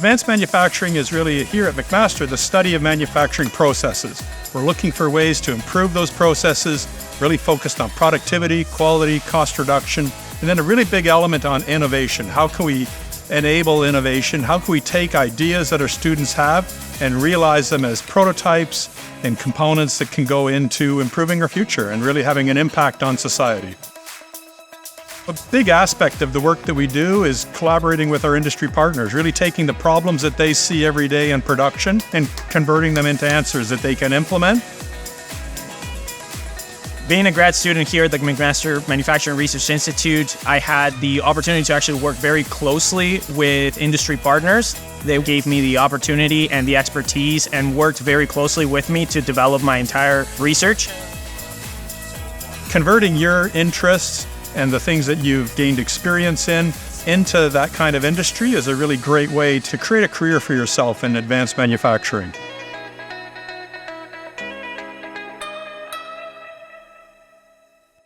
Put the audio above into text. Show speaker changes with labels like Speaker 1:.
Speaker 1: Advanced manufacturing is really, here at McMaster, the study of manufacturing processes. We're looking for ways to improve those processes, really focused on productivity, quality, cost reduction, and then a really big element on innovation. How can we enable innovation? How can we take ideas that our students have and realize them as prototypes and components that can go into improving our future and really having an impact on society? A big aspect of the work that we do is collaborating with our industry partners, really taking the problems that they see every day in production and converting them into answers that they can implement.
Speaker 2: Being a grad student here at the McMaster Manufacturing Research Institute, I had the opportunity to actually work very closely with industry partners. They gave me the opportunity and the expertise and worked very closely with me to develop my entire research.
Speaker 1: Converting your interests and the things that you've gained experience in into that kind of industry is a really great way to create a career for yourself in advanced manufacturing.